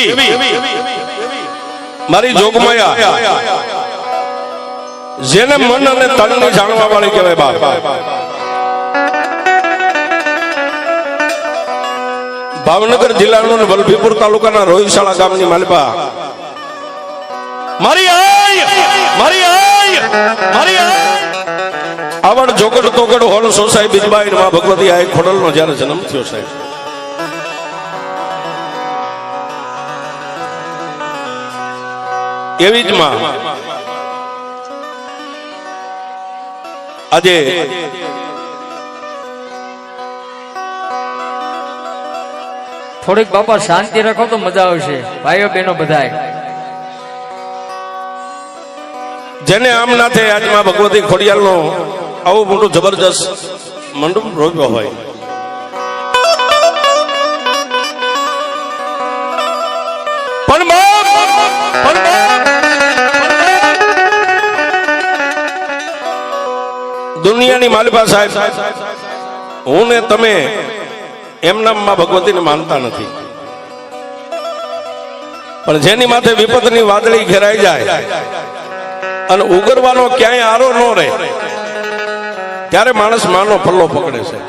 એવી મારી જોગમાયા જેને મન અને તનને જાણવા વાળી કહેવાય બાપ. ભાવનગર જિલ્લાનો વલભીપુર તાલુકાના રોહિશાળા ગામની માલિપા મારી આય મારી આય મારી આય આવડ જોગડ તોગડ હોલ સોસાઈ બિજબાઈ માં ભગવતી આય ખોડલનો જ્યારે જન્મ થયો સાહેબ. એવી જ માં આજે થોડીક બાપા શાંતિ રાખો તો મજા આવશે ભાઈઓ બહેનો બધાય. જેને આમ ના થાય આજમાં ભગવતી ખોડિયાલનો આવું મોટું જબરજસ્ત મંડપ રોપ્યો હોય, પણ દુનિયાની માલિપા સાહેબ હું ને તમે એમના માં ભગવતીને માનતા નથી, પણ જેની માથે વિપતની વાદળી ઘેરાઈ જાય અને ઉગરવાનો ક્યાંય આરો ન રહે ત્યારે માણસ માનો પલ્લો પકડે છે.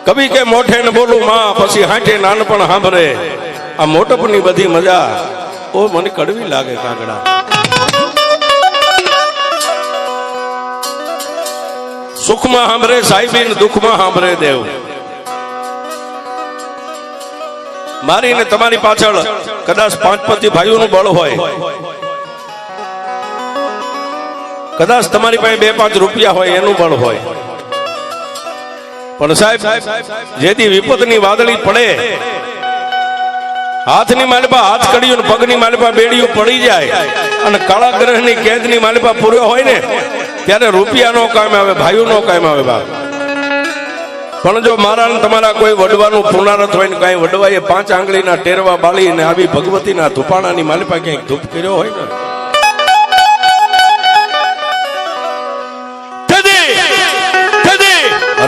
કવિ કે મોઠે ને બોલું માં પછી હાંઠે નાનપણ સાંભળે, આ મોટપની બધી મજા ઓ મને કડવી લાગે કાગડા. સુખમાં સાંભળે સાહેબી ને દુઃખમાં સાંભળે દેવ. મારી ને તમારી પાછળ કદાચ 5 ભાઈઓનું બળ હોય, કદાચ તમારી પાસે 2-5 રૂપિયા હોય એનું બળ હોય, પણ સાહેબ જેથી વિપતની વાદળી પડે હાથની માલિપા હાથ કડિયું ને પગની માલિપા બેડિયું પડી જાય અને કાળા ગ્રહની કેદની માલિપા પૂર્યો હોય ને ત્યારે રૂપિયા નો કામ આવે, ભાઈઓ નો કામ આવે બાપ. પણ જો મારા ને તમારા કોઈ વડવાનું પુનરાર્થ હોય ને કઈ વડવાએ 5 આંગળીના ટેરવા બાળી ને આવી ભગવતીના ધુપાણાની માલિપા ક્યાંક ધૂપ કર્યો હોય ને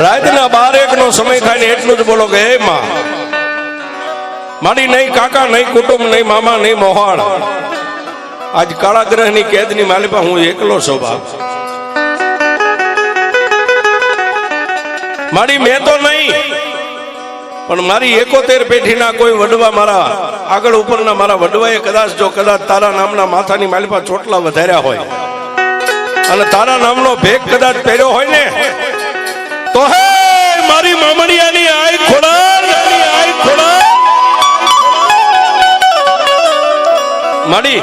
રાતના 12-1 નો સમય થાય ને એટલું જ બોલો કે હે માં મારી નહીં કાકા નહીં કુટુંબ નહીં મામા નહીં મોહાળ, આજ કાળા ગ્રહની કેદની માલિપા હું એકલો છું બાપ. મારી મેં તો નહીં પણ મારી 71 પેઢીના કોઈ વડવા મારા આગળ ઉપરના મારા વડવાએ કદાચ તારા નામના માથાની માલિપા ચોટલા વધાર્યા હોય અને તારા નામનો ભેગ કદાચ પહેર્યો હોય ને તો હે મારી મામડિયાની આય ખોડાર માડી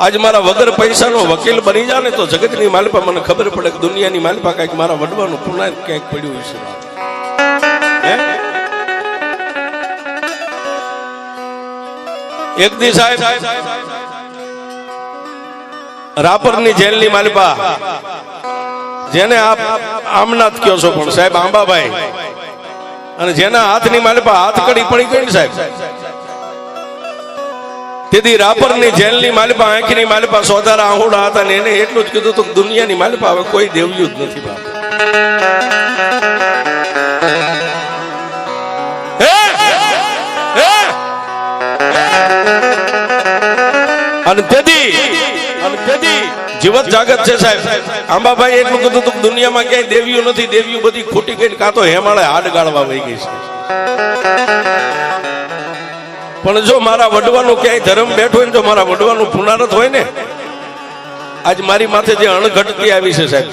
આજ મારા વગર પૈસાનો વકીલ બની જાય ને તો જગતની માલિપા મને ખબર પડે કે દુનિયાની માલિપા કઈક મારા વડવાનું પુના ક્યાંક પડ્યું છે. એક દી સાહેબ રાપરની જેલની માલિપા જેને આપ આમનાથ કયો છો પણ સાહેબ આંબાભાઈ અને જેના હાથની માલિપા હાથ કડી પડી ગઈ ને સાહેબ તેથી રાપરની જેલની માલિપા આંખની માલિપા સોધારા આહુડા હતા ને એને એટલું જ કીધું તો દુનિયાની માલિપા હવે કોઈ દેવ્યું જ નથી બાપ. અને તેથી જીવત જાગત છે સાહેબ. આંબાભાઈ એટલું કીધું તો દુનિયામાં ક્યાંય દેવ્યું નથી, દેવ્યું બધી ખોટી ગઈ કાં તો હેમાળે હાડ ગાળવા વહી ગઈ છે. પણ જો મારા વડવાનું ક્યાંય ધર્મ બેઠો હોય ને જો મારા વડવાનું પુનરાર્થ હોય ને આજ મારી માથે જે અણઘટતી આવી છે સાહેબ,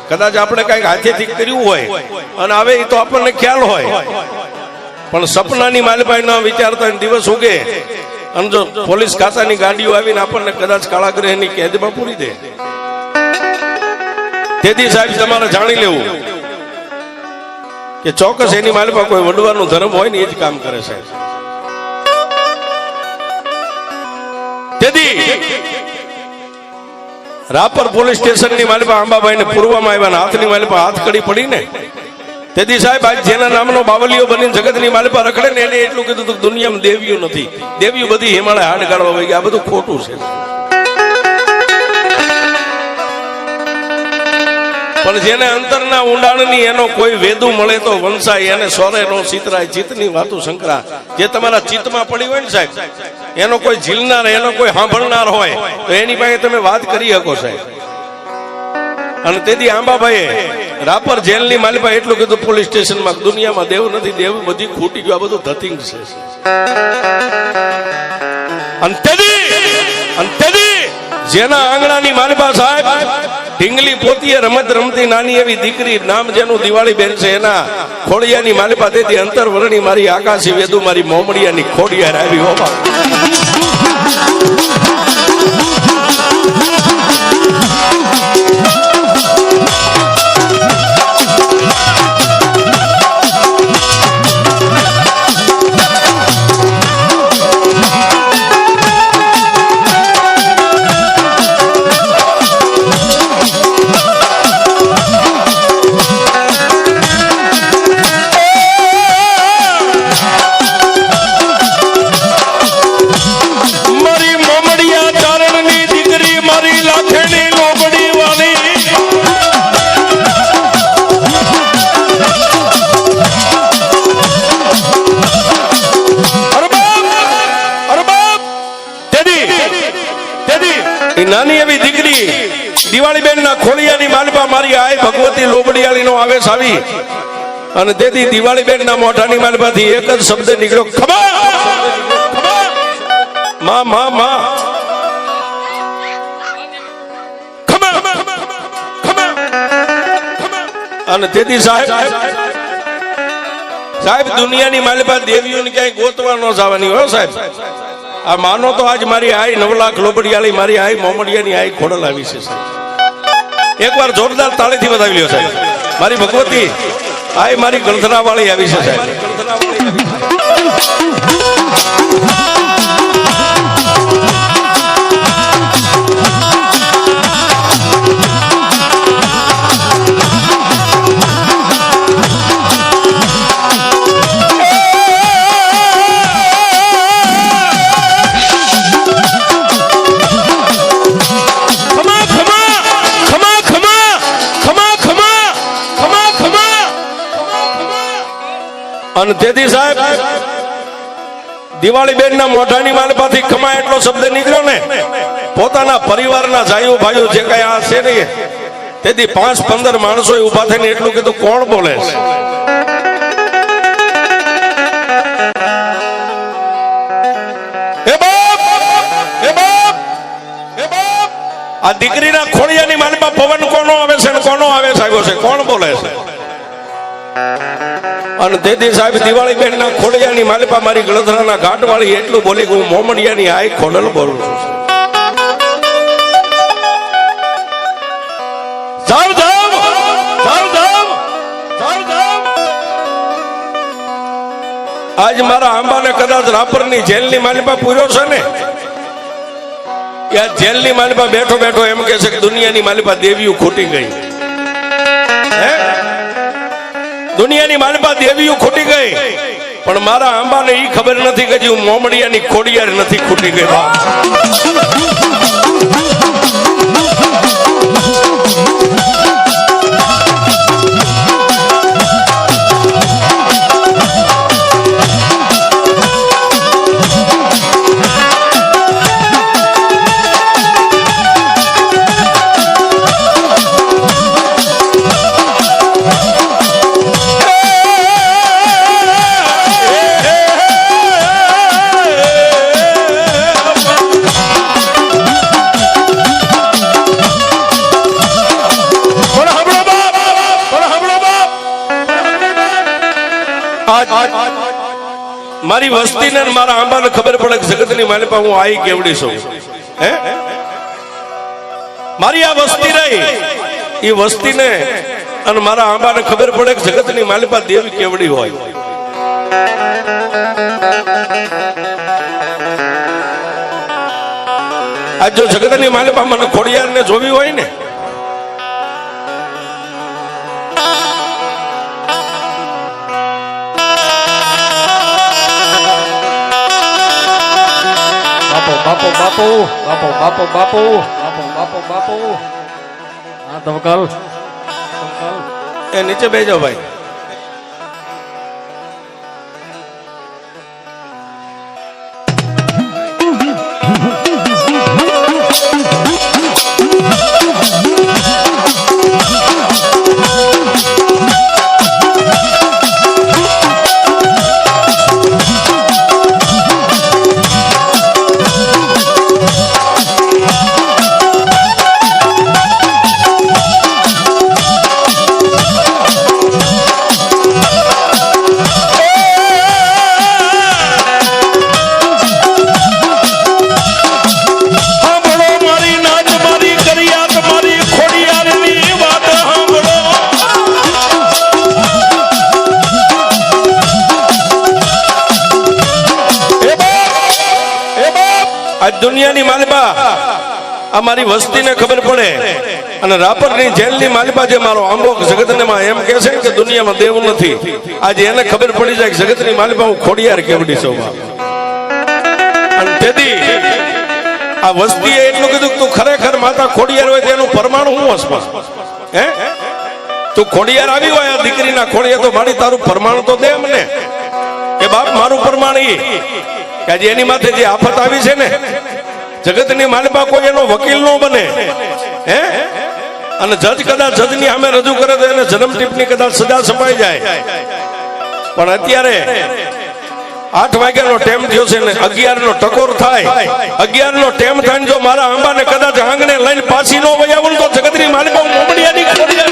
કદાચ આપણે કઈક હાથેથી કર્યું હોય અને હવે એ તો આપણને ખ્યાલ હોય પણ સપનાની માલિપાઈ ન વિચારતા દિવસ ઉગે અને જો પોલીસ ખાતાની ગાડીઓ આવીને આપણને કદાચ કાળા ગ્રહની કેદમાં પૂરી દે તેથી સાહેબ તમારે જાણી લેવું કે ચોક્કસ એની માલિપા કોઈ વડવાનું ધર્મ હોય ને એ જ કામ કરે સાહેબ. રાપર પોલીસ સ્ટેશનની માલિપા આંબાભાઈ ને પૂરવામાં આવ્યા હાથની માલિપા હાથ કડી પડી ને તેથી સાહેબ આજ જેના નામનો બાવલીઓ બની જગતની માલિપા રખડે ને એને એટલું કીધું કે દુનિયામાં દેવીઓ નથી, દેવીઓ બધી હિમાલય હાડ ગાળવા વહી ગયા. આ બધું ખોટું છે. પણ પણ જેને અંતરના ઊંડાણની એનો કોઈ વેદુ મળે તો વંશાય, એને સોરે નો ચિતરાય, ચિત્તની વાતો શંકરા. જે તમારા ચિત્તમાં પડી હોય ને સાહેબ, એનો કોઈ ઝીલનાર, એનો કોઈ સાંભળનાર હોય તો એની પાસે તમે વાત કરી શકો સાહેબ. અને તેથી આંબાભાઈએ રાપર જેલની માલિપા એટલું કીધું પોલીસ સ્ટેશનમાં, દુનિયામાં દેવ નથી, દેવ બધી ખૂટી ગયું, આ બધું ધતિંગ છે. અને તેથી જેના આંગણાની માલિપા સાહેબ ઢીંગલી પોતીએ રમત રમતી નાની એવી દીકરી, નામ જેનું દિવાળી બેન છે, એના ખોડિયાની માલિપા તેથી અંતરવરણી મારી આકાશી વેદુ મારી મોમડિયાની ખોડિયાર આવી હોવા. નાની એવી દીકરી દિવાળી બેન ના ખોડિયાની માલિપા મારી આય ભગવતી લોબડિયાળી નો આવેશ આવી. અને તેથી દિવાળી બેન ના મોઢાની માલિપાથી એક જ શબ્દ નીકળ્યો, ખમા માં માં માં ખમા ખમા. અને તેથી સાહેબ દુનિયાની માલિપા દેવીઓને ક્યાંય ગોતવા ન જવાની હોય સાહેબ. આ માનો તો આજ મારી આઈ 9 લાખ લોબડિયાળી, મારી આઈ મોમડિયાની આઈ ખોડલ આવી છે. એકવાર જોરદાર તાળીથી વધાવી લ્યો સાહેબ. મારી ભગવતી આઈ મારી ગળધરા વાળી આવી છે સાહેબ. અને તેથી સાહેબ દિવાળી બેન ના મોઢાની માલિપાથી ખમા એટલો શબ્દ નીકળ્યો ને, પોતાના પરિવારના જાયો ભાઈઓ જે કઈ આ છે ને, તેથી 5-15 માણસો ઉભા થઈને એટલું કીધું, કોણ બોલે છે? આ દીકરીના ખોડિયાની માલિપા પવન કોનો આવે છે, કોનો આવે સાહેબ છે, કોણ બોલે છે? અને તેથી સાહેબ દિવાળી બેન ના ખોડિયાની માલિપા મારી ગળધરાના ઘાટ વાળી એટલું બોલી કે હું મોમડિયાની આઈ ખોડલ બોલું છું. આજ મારા આંબાને કદાચ રાપરની જેલની માલિપા પૂર્યો છે ને, જેલની માલિપા બેઠો બેઠો એમ કે છે કે દુનિયાની માલિપા દેવીઓ ખૂટી ગઈ. દુનિયાની માલિપા દેવીઓ ખૂટી ગઈ, પણ મારા આંબાને ઈ ખબર નથી કે હું મોમડિયાની ખોડિયાર નથી ખૂટી ગઈ. મારી વસ્તીને મારા આંબાને ખબર પડે કે જગતની માલિપા હું આઈ કેવડી છું. હે મારી આ વસ્તી રહી, એ વસ્તીને અને મારા આંબાને ખબર પડે કે જગતની માલિપા દેવી કેવડી હોય. આજ જો જગતની માલિપા મને ખોડિયારને જોવી હોય ને, બાપો બાપો બાપો બાપો બાપો બાપો બાપો બાપો. હા ધવકાલ એ નીચે બેસી જાઓ ભાઈ. આજ દુનિયાની માલિબા અમારી વસ્તીને ખબર પડે અને રાપરની જેલની માલિબા જે મારો આંબો જગતને માં એમ કહે છે કે દુનિયામાં દેવ નથી, આજે એને ખબર પડી જાય કે જગતની માલિબા હું ખોડિયાર કેવડી છું. અને તેથી આ વસ્તીએ એટલું કીધું કે તું ખરેખર માતા ખોડિયાર હોય તેનું પ્રમાણ હું હસમાં હે તું ખોડિયાર આવી હોય આ દીકરીના ખોડિયાર તો મારી તારું પ્રમાણ તો દે મને કે બાપ મારું પ્રમાણ ઈ કે આજે એની માથે જે આફત આવી છે ને જગતની માલિબા કોઈ એનો વકીલ ન બને હે અને જજ કદાચ જજની સામે રજૂ કરે તો એને જન્મ ટીપની કદાચ સજા સપાઈ જાય. પણ અત્યારે 8 વાગ્યાનો ટાઈમ થયો છે ને 11 નો ટકોર થાય, 11 નો ટાઈમ થાય જો મારા આંબાને કદાચ આંગણે લઈને પાછી ન વયાવું તો જગતની માલિબા મોમડિયાની ખોડિયાર.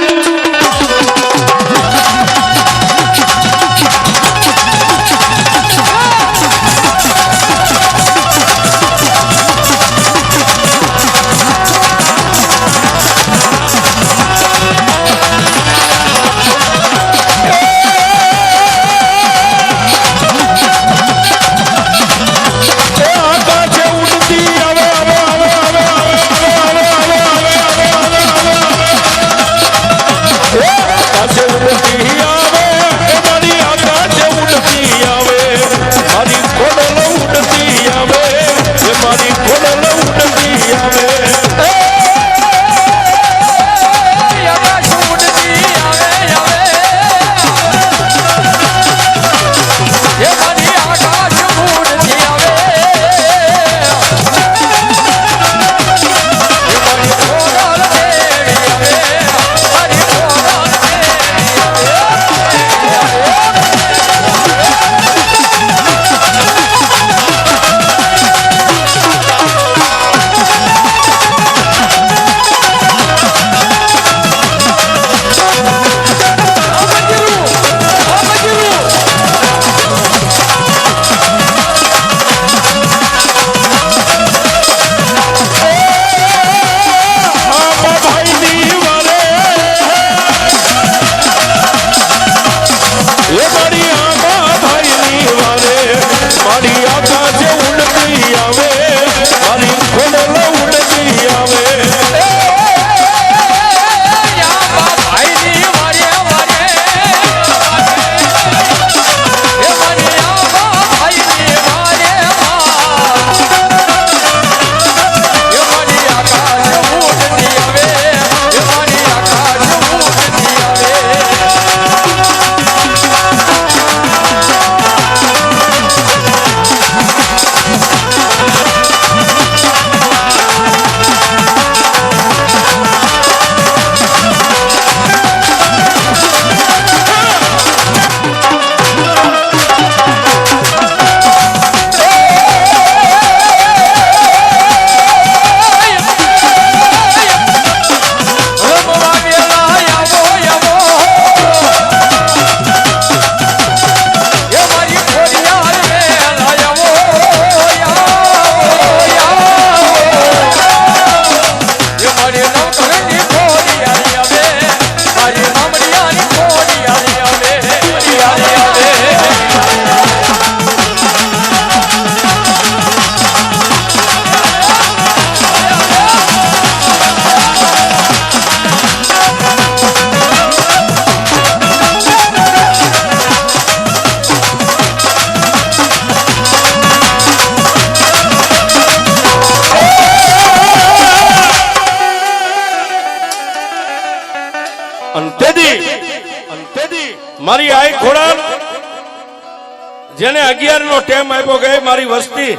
જેને 11 નો ટેમ આપ્યો કે મારી વસ્તી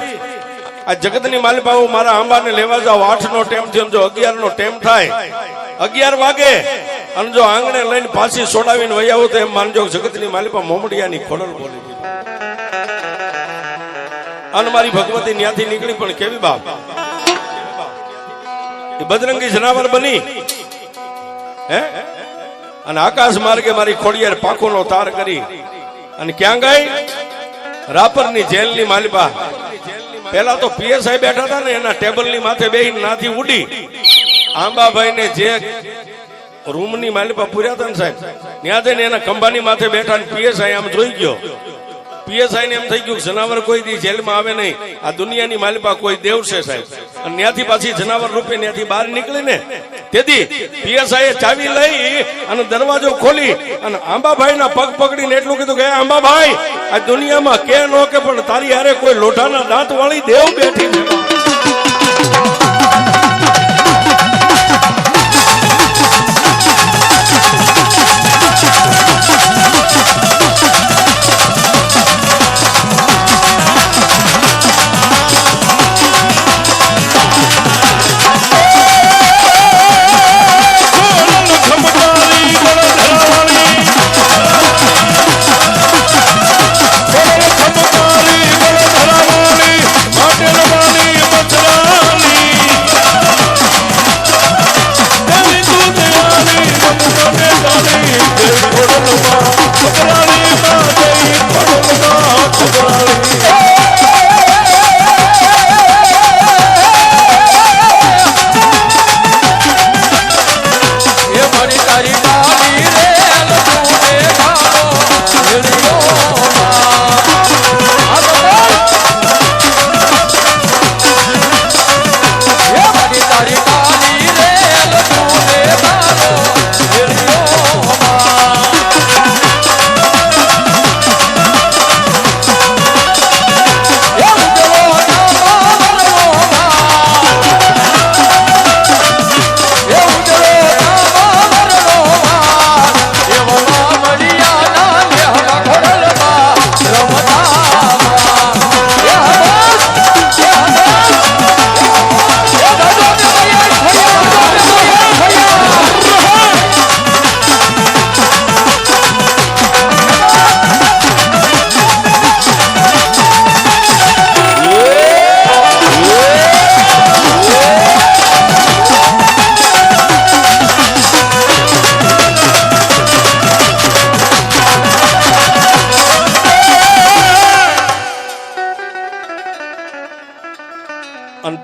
આ જગતની માલિપા હું મારા આંબાને લેવા જાઉં 8 નો ટેમ થયો જો 11 નો ટેમ થાય 11 વાગે અને જો આંગણે લઈને પાછી સોડાવીને વહી આવું તો એમ માનજો જગતની માલિપા મોમડિયાની ખોડલ બોલી દીધી અને મારી ભગવતી ત્યાંથી નીકળી પણ કેવી બાપ એ બજરંગી જનાવર બની હે અને આકાશ માર્ગે મારી ખોડિયાર પાંખોનો તાર કરી અને ક્યાં ગઈ રાપરની જેલની માલિપા પેલા તો પીએસઆઈ બેઠા હતા ને એના ટેબલની માથે બેહીને નાથી ઉડી આંબાભાઈ ને જે રૂમની માલિપા પૂર્યા હતા ને સાહેબ ત્યાં જઈને એના ખંભાની માથે બેઠા ને પીએસઆઈ આમ જોઈ ગયો પીએસઆઈ ને એમ થઈ ગયું જનાવર કોઈ દી જેલમાં આવે નહીં આ દુનિયાની માલિપા કોઈ દેવ છે સાહેબ અને ત્યાંથી પાછી જનાવર રૂપે ત્યાંથી બહાર નીકળી ને તેથી પીએસઆઈ ચાવી લઈ અને દરવાજો ખોલી અને આંબાભાઈ ના પગ પકડીને એટલું કીધું કે આંબાભાઈ આ દુનિયામાં કે નો કે પણ તારી હારે કોઈ લોઢાના દાંત વાળી દેવ બેઠી છે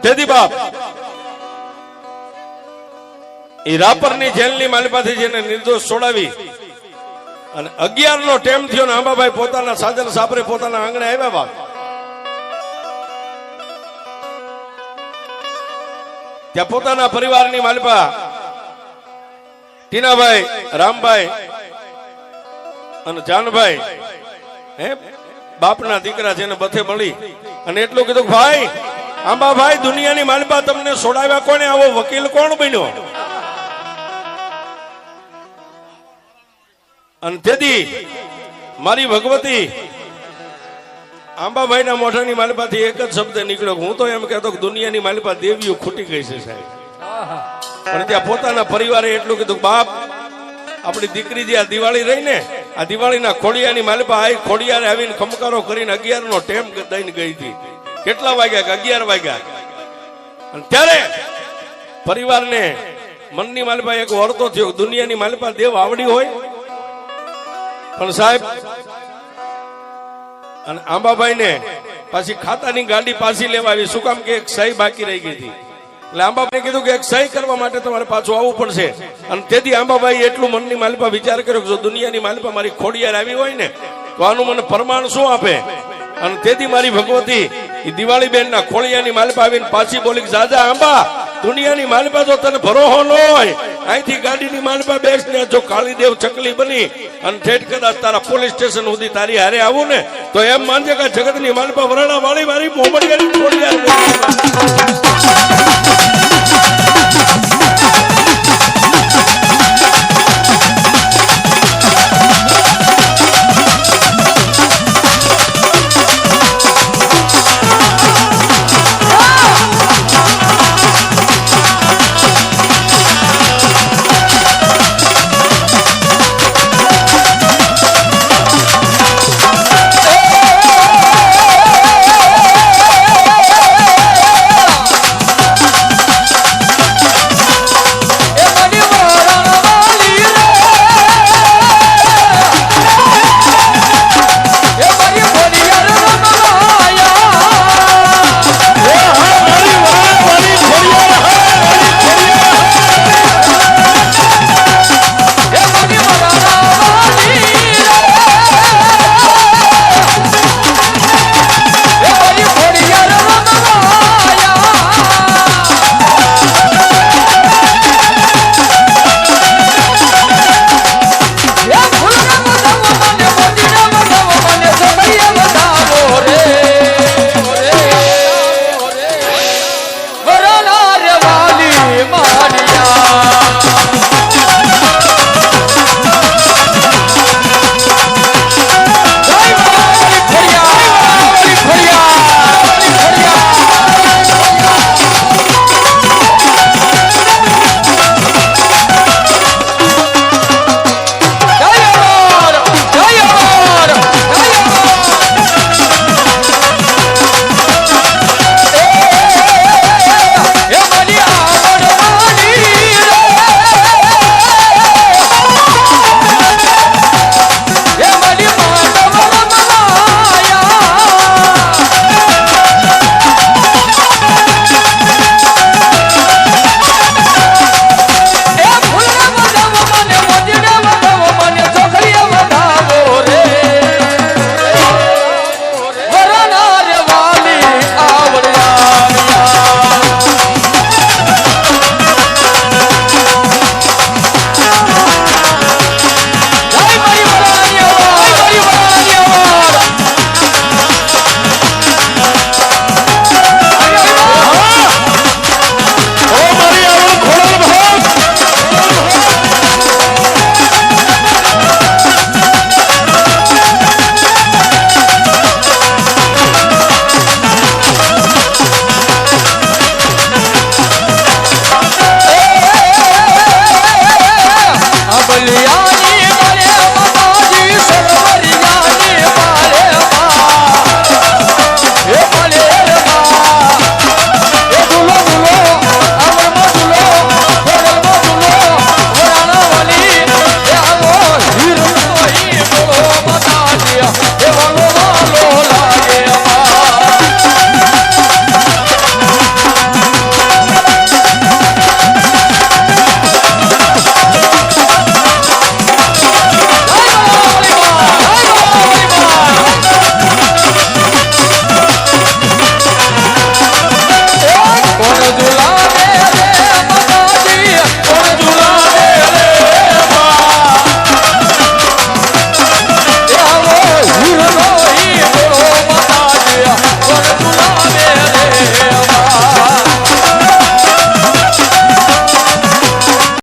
તેથી બાપ એ રાપરની જેલની માલિપાથી જેને નિર્દોષ છોડાવી અને 11 નો ટેમ થયો ને આંબાભાઈ પોતાના સાજન સાપરે પોતાના આંગણે આવ્યા બાપ ત્યાં પોતાના પરિવારની માલિપા ટીનાભાઈ રામભાઈ અને જાનભાઈ હે બાપના દીકરા જેને બથે મળી અને એટલું કીધું ભાઈ આંબાભાઈ દુનિયાની માલિપા તમને છોડાવ્યા કોને આવો વકીલ કોણ બન્યો અને તેથી મારી ભગવતી આંબાભાઈ ના મોઢાની માલિપાથી એક જ શબ્દ નીકળ્યો હું તો એમ કહેતો કે દુનિયાની માલિપા દેવીઓ ખૂટી ગઈ છે સાહેબ પણ ત્યાં પોતાના પરિવારે એટલું કીધું બાપ આપણી દીકરી જે આ દિવાળી રહી ને આ દિવાળીના ખોડિયાની માલિપા આ ખોડિયારે આવીને ખમકારો કરીને 11 નો ટેમ દઈને ગઈ હતી કેટલા વાગ્યા કે 11 વાગ્યા અને ત્યારે પરિવારને મનની માલિપા એક વળતો થયો દુનિયાની માલિપા દેવ આવડી હોય પણ સાહેબ અને આંબાભાઈ ને પાછી ખાતાની ગાડી પાછી લેવા આવી શું કામ કે એક સહી બાકી રહી ગઈ હતી એટલે આંબાભાઈ કીધું કે એક સહી કરવા માટે તમારે પાછું આવવું પડશે અને તેથી આંબાભાઈ એટલું મનની માલિપા વિચાર કર્યો કે જો દુનિયાની માલિપા મારી ખોડિયાર આવી હોય ને તો આનું મને પ્રમાણ શું આપે અને તેથી મારી ભગવતી એ દિવાળી બેન ના ખોડિયાની માલિપા આવીને પાછી બોલી કે જાજા આંબા દુનિયાની માલિપા જો તને ભરોહો ન હોય અહીંથી ગાડીની માલિપા બેસને જો કાળીદેવ ચકલી બની અને ઠેઠ કદાચ તારા પોલીસ સ્ટેશન સુધી તારી હારે આવું ને તો એમ માનજે કે જગતની માલિપા વરણા વાળી મારી મોમડિયાની ખોડિયાર